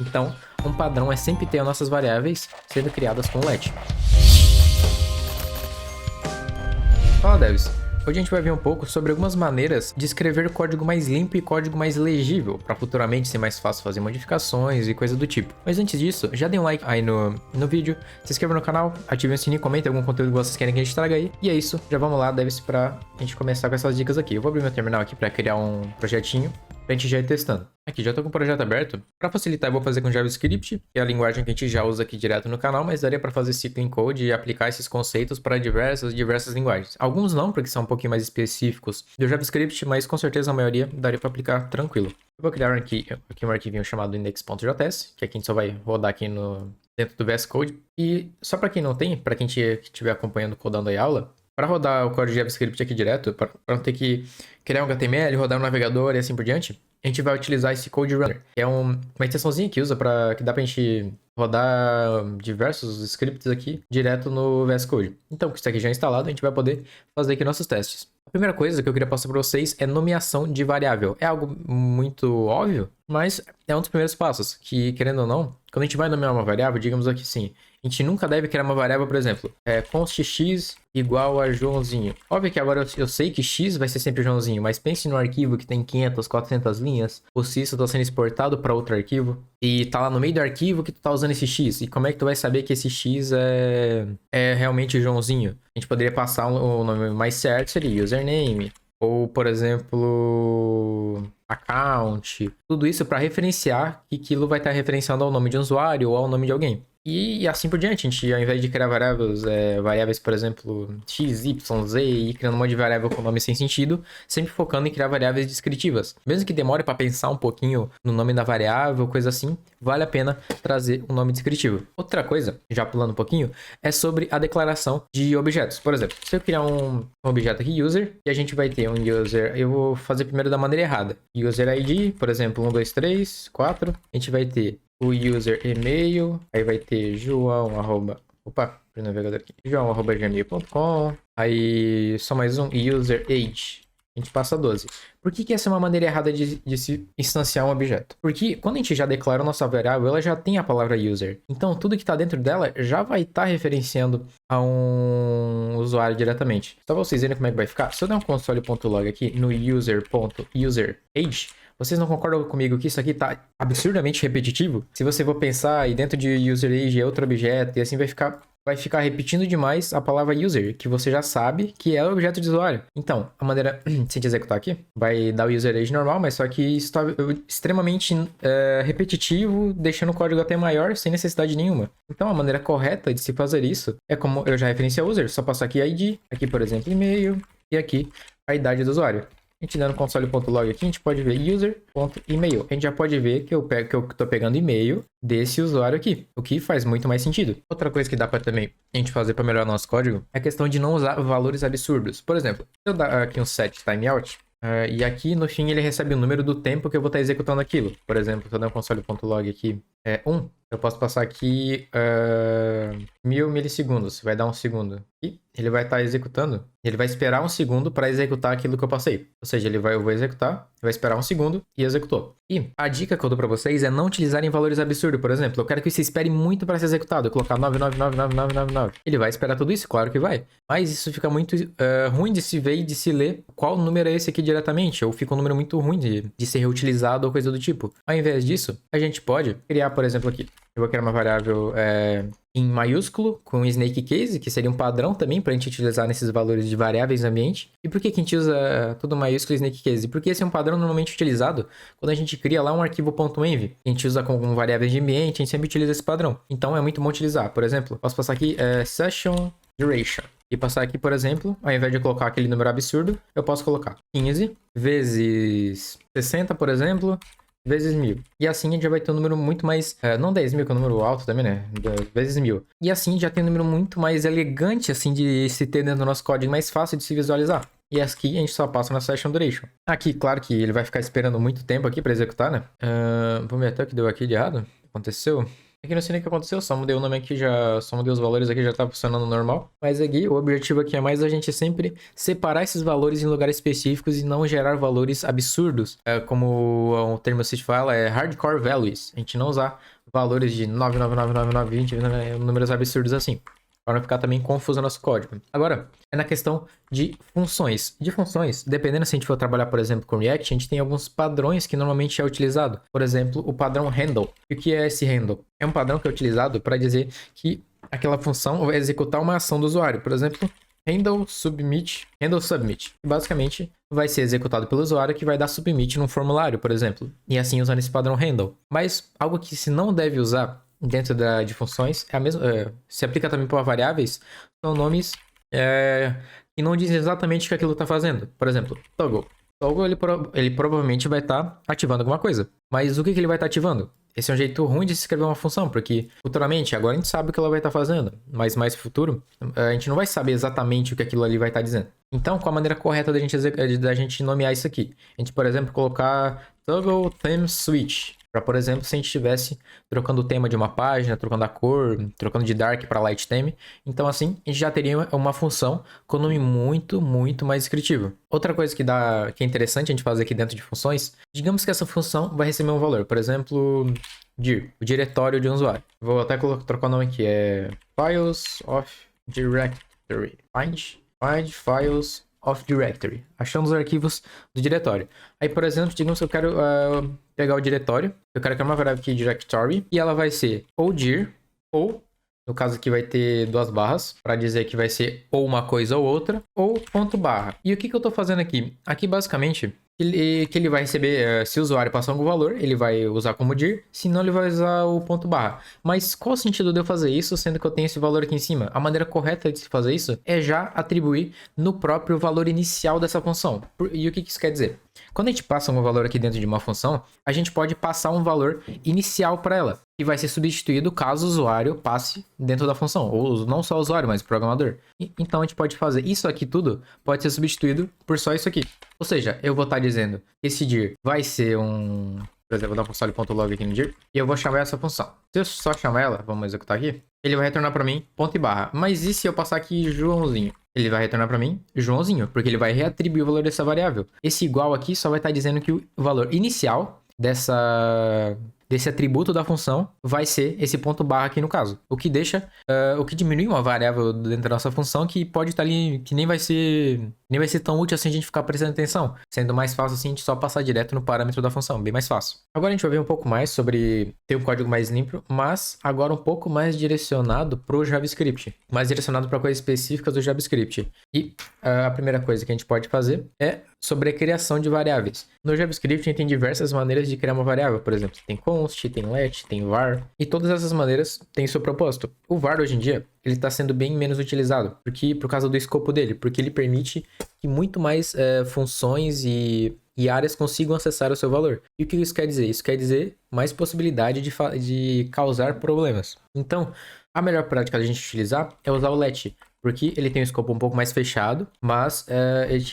Então, um padrão é sempre ter as nossas variáveis sendo criadas com let. Fala, devs! Hoje a gente vai ver um pouco sobre algumas maneiras de escrever código mais limpo e código mais legível, para futuramente ser mais fácil fazer modificações e coisa do tipo. Mas antes disso, já dê um like aí no vídeo, se inscreva no canal, ative o sininho, comentem algum conteúdo que vocês querem que a gente traga aí. E é isso, já vamos lá, devs, pra gente começar com essas dicas aqui. Eu vou abrir meu terminal aqui para criar um projetinho, pra gente já ir testando. Aqui, já tô com o projeto aberto. Para facilitar, eu vou fazer com JavaScript, que é a linguagem que a gente já usa aqui direto no canal, mas daria para fazer cycling code e aplicar esses conceitos para diversas linguagens. Alguns não, porque são um pouquinho mais específicos do JavaScript, mas com certeza a maioria daria para aplicar tranquilo. Eu vou criar aqui um arquivinho chamado index.js, que aqui a gente só vai rodar aqui dentro do VS Code. E só para quem não tem, para quem estiver acompanhando codando aí a aula, para rodar o código de JavaScript aqui direto, para não ter que criar um HTML, rodar no navegador e assim por diante, a gente vai utilizar esse Code Runner, que é uma extensãozinha que que dá pra gente rodar diversos scripts aqui direto no VS Code. Então, com isso aqui já instalado, a gente vai poder fazer aqui nossos testes. A primeira coisa que eu queria passar para vocês é nomeação de variável. É algo muito óbvio, mas é um dos primeiros passos, que querendo ou não, quando a gente vai nomear uma variável, digamos aqui sim, a gente nunca deve criar uma variável, por exemplo, const x igual a Joãozinho. Óbvio que agora eu sei que x vai ser sempre Joãozinho, mas pense no arquivo que tem 500, 400 linhas, ou se isso está sendo exportado para outro arquivo, e tá lá no meio do arquivo que tu tá usando esse x, e como é que tu vai saber que esse x é realmente Joãozinho? A gente poderia passar o nome mais certo, seria username, ou, por exemplo, account, tudo isso para referenciar que aquilo vai estar referenciando ao nome de um usuário ou ao nome de alguém. E assim por diante, a gente, ao invés de criar variáveis, por exemplo, x, y, z, e criando um monte de variável com nome sem sentido, sempre focando em criar variáveis descritivas. Mesmo que demore para pensar um pouquinho no nome da variável, coisa assim, vale a pena trazer um nome descritivo. Outra coisa, já pulando um pouquinho, é sobre a declaração de objetos. Por exemplo, se eu criar um objeto aqui, user, e a gente vai ter um user, eu vou fazer primeiro da maneira errada. User ID, por exemplo, 1, 2, 3, 4, a gente vai ter o user e-mail, aí vai ter João, opa, pro navegador aqui, joão@gmail.com, aí só mais um, user age, a gente passa 12. Por que essa é uma maneira errada de se instanciar um objeto? Porque quando a gente já declara a nossa variável, ela já tem a palavra user. Então, tudo que está dentro dela já vai estar referenciando a um usuário diretamente. Só para vocês verem como é que vai ficar, se eu der um console.log aqui no user.userAge, vocês não concordam comigo que isso aqui tá absurdamente repetitivo? Se você for pensar, e dentro de userAge é outro objeto, e assim vai ficar repetindo demais a palavra user, que você já sabe que é o objeto de usuário. Então, a maneira de a gente executar aqui vai dar o userAge normal, mas só que isso está extremamente repetitivo, deixando o código até maior, sem necessidade nenhuma. Então, a maneira correta de se fazer isso é como eu já referenciei o user, só passar aqui ID, aqui, por exemplo, e-mail, e aqui a idade do usuário. A gente dando console.log aqui, a gente pode ver user.email. A gente já pode ver que eu tô pegando e-mail desse usuário aqui, o que faz muito mais sentido. Outra coisa que dá para também a gente fazer para melhorar nosso código é a questão de não usar valores absurdos. Por exemplo, se eu dar aqui um set timeout, e aqui no fim ele recebe o número do tempo que eu vou estar executando aquilo. Por exemplo, se eu der um console.log aqui, 1, eu posso passar aqui 1000 milissegundos, vai dar um segundo. E ele vai estar executando, ele vai esperar um segundo para executar aquilo que eu passei. Ou seja, eu vou executar, vai esperar um segundo e executou. E a dica que eu dou para vocês é não utilizarem valores absurdos. Por exemplo, eu quero que você espere muito para ser executado. Eu colocar 9999999. Ele vai esperar tudo isso? Claro que vai. Mas isso fica muito ruim de se ver e de se ler qual número é esse aqui diretamente. Ou fica um número muito ruim de ser reutilizado ou coisa do tipo. Ao invés disso, a gente pode criar, por exemplo, aqui. Eu vou criar uma variável em maiúsculo com snake case, que seria um padrão também para a gente utilizar nesses valores de variáveis no ambiente. E por que a gente usa tudo maiúsculo e snake case? Porque esse é um padrão normalmente utilizado quando a gente cria lá um arquivo .env. A gente usa como variáveis de ambiente, a gente sempre utiliza esse padrão. Então é muito bom utilizar. Por exemplo, posso passar aqui session duration. E passar aqui, por exemplo, ao invés de colocar aquele número absurdo, eu posso colocar 15 vezes 60, por exemplo, vezes 1000. E assim a gente já vai ter um número muito mais... não 10.000, que é um número alto também, né? Vezes 1000. E assim já tem um número muito mais elegante, assim, de se ter dentro do nosso código, mais fácil de se visualizar. E aqui a gente só passa na session duration. Aqui, claro que ele vai ficar esperando muito tempo aqui para executar, né? Vamos ver até o que deu aqui de errado. Aconteceu? Aqui não sei nem o que aconteceu, só mudei o nome aqui, só mudei os valores aqui, já tá funcionando normal. Mas aqui, o objetivo aqui é mais a gente sempre separar esses valores em lugares específicos e não gerar valores absurdos. Como o termo se fala, é hardcore values. A gente não usar valores de 9999920, números absurdos assim. Para não ficar também confuso o nosso código. Agora, é na questão de funções. De funções, dependendo se a gente for trabalhar, por exemplo, com React, a gente tem alguns padrões que normalmente é utilizado. Por exemplo, o padrão handle. E o que é esse handle? É um padrão que é utilizado para dizer que aquela função vai executar uma ação do usuário. Por exemplo, handle submit. Basicamente, vai ser executado pelo usuário que vai dar submit num formulário, por exemplo. E assim usando esse padrão handle. Mas algo que se não deve usar dentro de funções, é a mesma, se aplica também para variáveis, são nomes que não dizem exatamente o que aquilo está fazendo. Por exemplo, toggle. Toggle ele provavelmente vai estar ativando alguma coisa. Mas o que ele vai estar ativando? Esse é um jeito ruim de se escrever uma função, porque futuramente, agora a gente sabe o que ela vai estar fazendo, mas mais futuro, a gente não vai saber exatamente o que aquilo ali vai estar dizendo. Então, qual a maneira correta da gente nomear isso aqui? A gente, por exemplo, colocar toggle theme switch. Para, por exemplo, se a gente estivesse trocando o tema de uma página, trocando a cor, trocando de dark para light theme. Então, assim, a gente já teria uma função com nome muito, muito mais descritivo. Outra coisa que é interessante a gente fazer aqui dentro de funções, digamos que essa função vai receber um valor. Por exemplo, dir, o diretório de um usuário. Vou até trocar o nome aqui, é files of directory. Find files of directory. Achando os arquivos do diretório. Aí, por exemplo, digamos que eu quero pegar o diretório. Eu quero criar uma variável aqui, directory. E ela vai ser ou dir, ou, no caso aqui vai ter duas barras, para dizer que vai ser ou uma coisa ou outra, ou ponto barra. E o que eu estou fazendo aqui? Aqui, basicamente, ele vai receber, se o usuário passar algum valor, ele vai usar como dir, senão ele vai usar o ponto barra. Mas qual o sentido de eu fazer isso, sendo que eu tenho esse valor aqui em cima? A maneira correta de se fazer isso é já atribuir no próprio valor inicial dessa função. E o que isso quer dizer? Quando a gente passa um valor aqui dentro de uma função, a gente pode passar um valor inicial para ela, que vai ser substituído caso o usuário passe dentro da função, ou não só o usuário, mas o programador. Então a gente pode fazer isso aqui tudo, pode ser substituído por só isso aqui. Ou seja, eu vou estar dizendo que esse dir vai ser um... Por exemplo, vou dar um console.log aqui no dir, e eu vou chamar essa função. Se eu só chamar ela, vamos executar aqui, ele vai retornar para mim ponto e barra. Mas e se eu passar aqui Joãozinho? Ele vai retornar para mim Joãozinho, porque ele vai reatribuir o valor dessa variável. Esse igual aqui só vai estar dizendo que o valor inicial desse atributo da função vai ser esse ponto barra aqui no caso. O que diminui uma variável dentro da nossa função que pode estar ali, que nem vai ser tão útil assim a gente ficar prestando atenção. Sendo mais fácil assim a gente só passar direto no parâmetro da função, bem mais fácil. Agora a gente vai ver um pouco mais sobre ter um código mais limpo, mas agora um pouco mais direcionado para o JavaScript. Mais direcionado para coisas específicas do JavaScript. E a primeira coisa que a gente pode fazer é sobre a criação de variáveis. No JavaScript a gente tem diversas maneiras de criar uma variável. Por exemplo, tem const, tem let, tem var. E todas essas maneiras têm seu propósito. O var hoje em dia, ele está sendo bem menos utilizado. Por causa do escopo dele. Porque ele permite que muito mais funções e áreas consigam acessar o seu valor. E o que isso quer dizer? Isso quer dizer mais possibilidade de causar problemas. Então, a melhor prática da gente utilizar é usar o let. Porque ele tem um escopo um pouco mais fechado, mas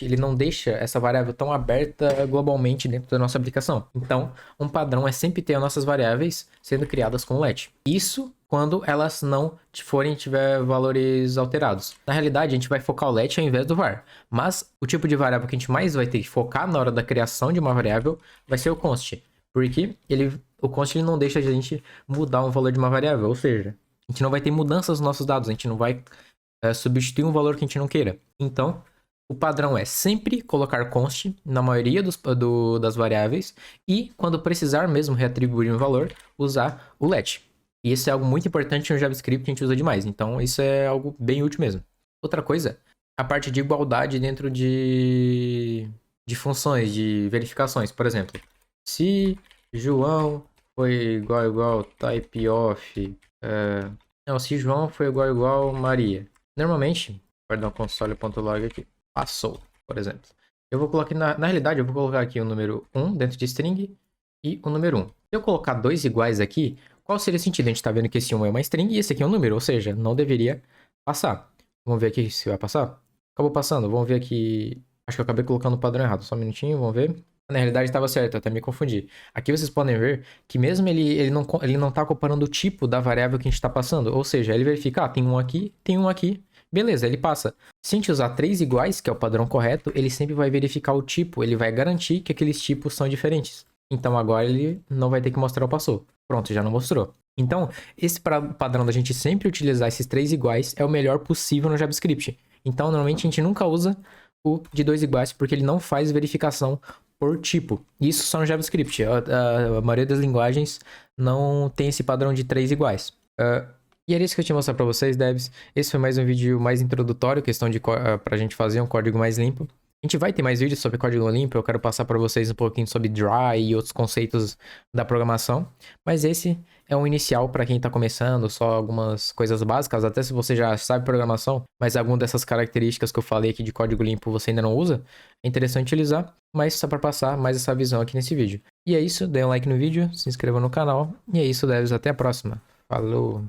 ele não deixa essa variável tão aberta globalmente dentro da nossa aplicação. Então, um padrão é sempre ter as nossas variáveis sendo criadas com let. Isso quando elas não tiver valores alterados. Na realidade, a gente vai focar o let ao invés do var. Mas o tipo de variável que a gente mais vai ter que focar na hora da criação de uma variável vai ser o const. Porque o const ele não deixa a gente mudar um valor de uma variável. Ou seja, a gente não vai ter mudanças nos nossos dados. A gente não vai substituir um valor que a gente não queira. Então, o padrão é sempre colocar const na maioria das variáveis e, quando precisar mesmo reatribuir um valor, usar o let. E isso é algo muito importante no JavaScript que a gente usa demais. Então, isso é algo bem útil mesmo. Outra coisa, a parte de igualdade dentro de funções, de verificações. Por exemplo, se João foi igual type of... não, se João foi igual Maria. Normalmente, perdão, console.log aqui, passou, por exemplo. Eu vou colocar, na realidade, eu vou colocar aqui o número 1 dentro de string e o número 1. Se eu colocar dois iguais aqui, qual seria o sentido? A gente está vendo que esse 1 é uma string e esse aqui é um número, ou seja, não deveria passar. Vamos ver aqui se vai passar. Acabou passando, vamos ver aqui. Acho que eu acabei colocando o padrão errado, só um minutinho, vamos ver. Na realidade estava certo, eu até me confundi. Aqui vocês podem ver que mesmo ele não tá comparando o tipo da variável que a gente está passando. Ou seja, ele verifica, tem um aqui, tem um aqui. Beleza, ele passa. Se a gente usar três iguais, que é o padrão correto, ele sempre vai verificar o tipo. Ele vai garantir que aqueles tipos são diferentes. Então agora ele não vai ter que mostrar o passou. Pronto, já não mostrou. Então, esse padrão da gente sempre utilizar esses três iguais é o melhor possível no JavaScript. Então, normalmente a gente nunca usa o de dois iguais porque ele não faz verificação por tipo. Isso só no JavaScript. A maioria das linguagens não tem esse padrão de três iguais. E era isso que eu tinha mostrado para vocês, devs. Esse foi mais um vídeo mais introdutório, questão de pra gente fazer um código mais limpo. A gente vai ter mais vídeos sobre código limpo, eu quero passar para vocês um pouquinho sobre dry e outros conceitos da programação. Mas esse é um inicial para quem está começando, só algumas coisas básicas, até se você já sabe programação, mas alguma dessas características que eu falei aqui de código limpo você ainda não usa, é interessante utilizar, mas só para passar mais essa visão aqui nesse vídeo. E é isso, dê um like no vídeo, se inscreva no canal, e é isso, devs, até a próxima. Falou!